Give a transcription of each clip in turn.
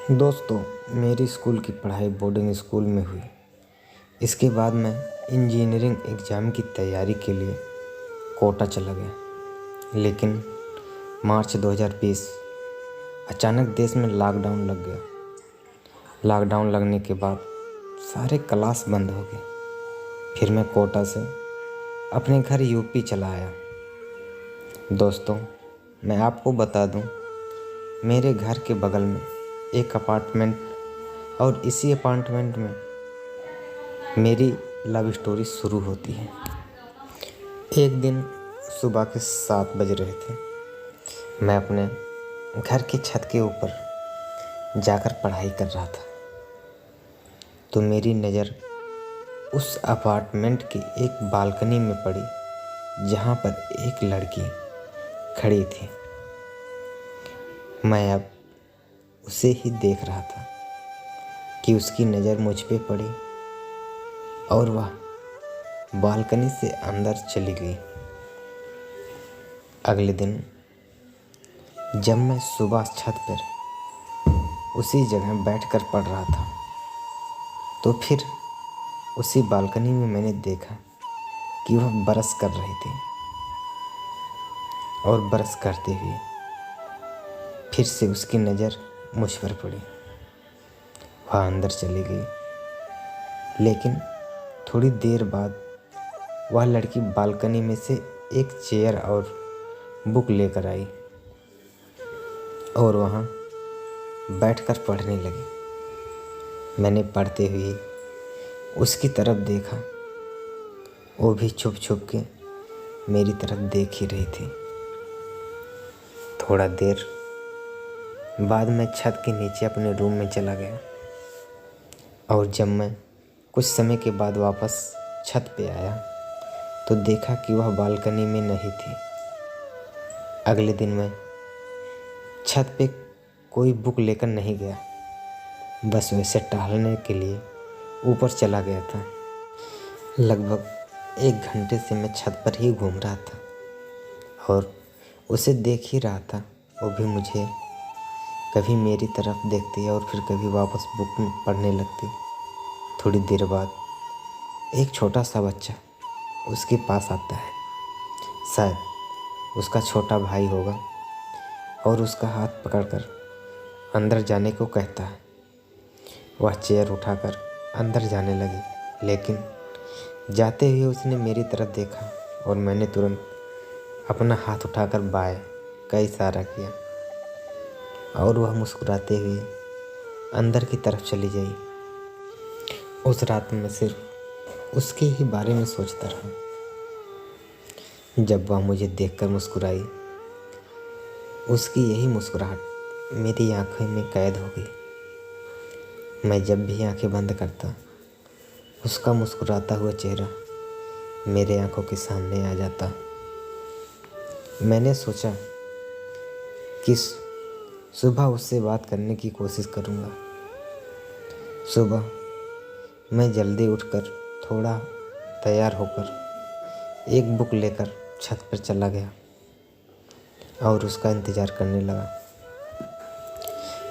दोस्तों, मेरी स्कूल की पढ़ाई बोर्डिंग स्कूल में हुई। इसके बाद मैं इंजीनियरिंग एग्ज़ाम की तैयारी के लिए कोटा चला गया। लेकिन मार्च 2020 अचानक देश में लॉकडाउन लग गया। लॉकडाउन लगने के बाद सारे क्लास बंद हो गए। फिर मैं कोटा से अपने घर यूपी चला आया। दोस्तों, मैं आपको बता दूं, मेरे घर के बगल में एक अपार्टमेंट और इसी अपार्टमेंट में मेरी लव स्टोरी शुरू होती है। एक दिन सुबह के 7 बज रहे थे। मैं अपने घर की छत के ऊपर जाकर पढ़ाई कर रहा था, तो मेरी नज़र उस अपार्टमेंट की एक बालकनी में पड़ी जहाँ पर एक लड़की खड़ी थी। मैं अब उसे ही देख रहा था कि उसकी नज़र मुझ पे पड़ी और वह बालकनी से अंदर चली गई। अगले दिन जब मैं सुबह छत पर उसी जगह बैठकर पढ़ रहा था, तो फिर उसी बालकनी में मैंने देखा कि वह ब्रश कर रही थी और ब्रश करते हुए फिर से उसकी नज़र मुझ पर पड़ी। वह अंदर चली गई। लेकिन थोड़ी देर बाद वह लड़की बालकनी में से एक चेयर और बुक लेकर आई और वहाँ बैठकर पढ़ने लगी। मैंने पढ़ते हुए उसकी तरफ देखा। वो भी छुप छुप के मेरी तरफ देख ही रही थी। थोड़ा देर बाद मैं छत के नीचे अपने रूम में चला गया और जब मैं कुछ समय के बाद वापस छत पे आया तो देखा कि वह बालकनी में नहीं थी। अगले दिन मैं छत पे कोई बुक लेकर नहीं गया, बस वैसे टहलने के लिए ऊपर चला गया था। लगभग 1 घंटे से मैं छत पर ही घूम रहा था और उसे देख ही रहा था। वो भी मुझे कभी मेरी तरफ देखती और फिर कभी वापस बुक में पढ़ने लगती। थोड़ी देर बाद एक छोटा सा बच्चा उसके पास आता है। शायद उसका छोटा भाई होगा और उसका हाथ पकड़कर अंदर जाने को कहता है। वह चेयर उठाकर अंदर जाने लगी, लेकिन जाते हुए उसने मेरी तरफ देखा और मैंने तुरंत अपना हाथ उठाकर बाएं का इशारा किया और वह मुस्कुराते हुए अंदर की तरफ चली गई। उस रात में सिर्फ उसके ही बारे में सोचता रहा। जब वह मुझे देखकर मुस्कुराई, उसकी यही मुस्कुराहट मेरी आंखों में कैद हो गई। मैं जब भी आंखें बंद करता, उसका मुस्कुराता हुआ चेहरा मेरे आंखों के सामने आ जाता। मैंने सोचा कि सुबह उससे बात करने की कोशिश करूँगा। सुबह मैं जल्दी उठकर थोड़ा तैयार होकर एक बुक लेकर छत पर चला गया और उसका इंतज़ार करने लगा।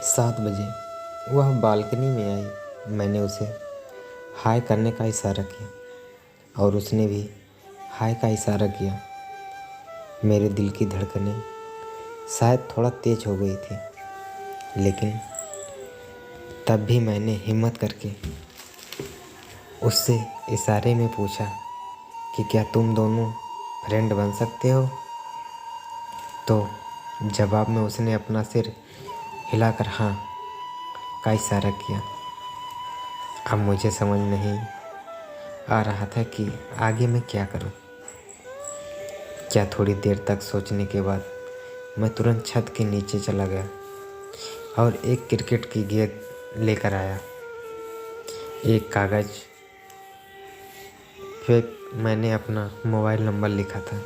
7 बजे वह बालकनी में आई। मैंने उसे हाय करने का इशारा किया और उसने भी हाय का इशारा किया। मेरे दिल की धड़कनें शायद थोड़ा तेज हो गई थी, लेकिन तब भी मैंने हिम्मत करके उससे इशारे में पूछा कि क्या तुम दोनों फ्रेंड बन सकते हो? तो जवाब में उसने अपना सिर हिलाकर हाँ का इशारा किया। अब मुझे समझ नहीं आ रहा था कि आगे मैं क्या करूं। क्या थोड़ी देर तक सोचने के बाद मैं तुरंत छत के नीचे चला गया और एक क्रिकेट की गेंद लेकर आया। एक कागज़ पे मैंने अपना मोबाइल नंबर लिखा था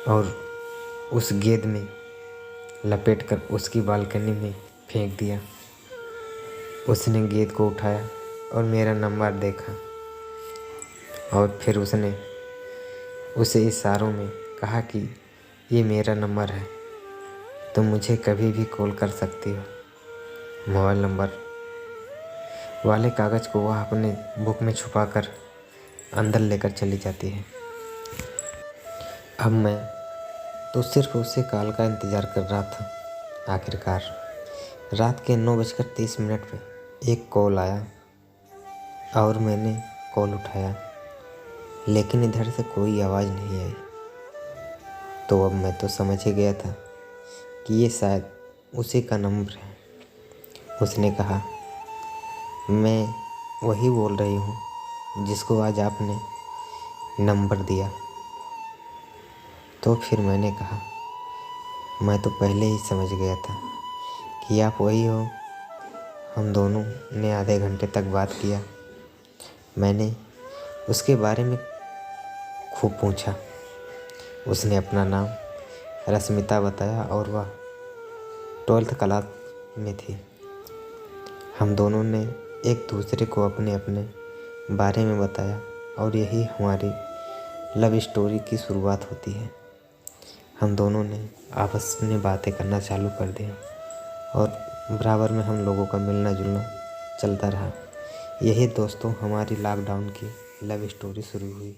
और उस गेंद में लपेटकर उसकी बालकनी में फेंक दिया। उसने गेंद को उठाया और मेरा नंबर देखा और फिर उसने उसे इशारों में कहा कि ये मेरा नंबर है, तुम मुझे कभी भी कॉल कर सकती हो। मोबाइल नंबर वाले कागज़ को वह अपने बुक में छुपाकर अंदर लेकर चली जाती है। अब मैं तो सिर्फ उसी कॉल का इंतज़ार कर रहा था। आखिरकार रात के 9:30 पे एक कॉल आया और मैंने कॉल उठाया, लेकिन इधर से कोई आवाज़ नहीं आई। तो अब मैं तो समझ ही गया था कि ये शायद उसी का नंबर है। उसने कहा, मैं वही बोल रही हूँ जिसको आज आपने नंबर दिया। तो फिर मैंने कहा, मैं तो पहले ही समझ गया था कि आप वही हो। हम दोनों ने आधे घंटे तक बात किया। मैंने उसके बारे में खूब पूछा। उसने अपना नाम रश्मिता बताया और वह 12th क्लास में थी। हम दोनों ने एक दूसरे को अपने अपने बारे में बताया और यही हमारी लव स्टोरी की शुरुआत होती है। हम दोनों ने आपस में बातें करना चालू कर दिया और बराबर में हम लोगों का मिलना जुलना चलता रहा। यही दोस्तों हमारी लॉकडाउन की लव स्टोरी शुरू हुई।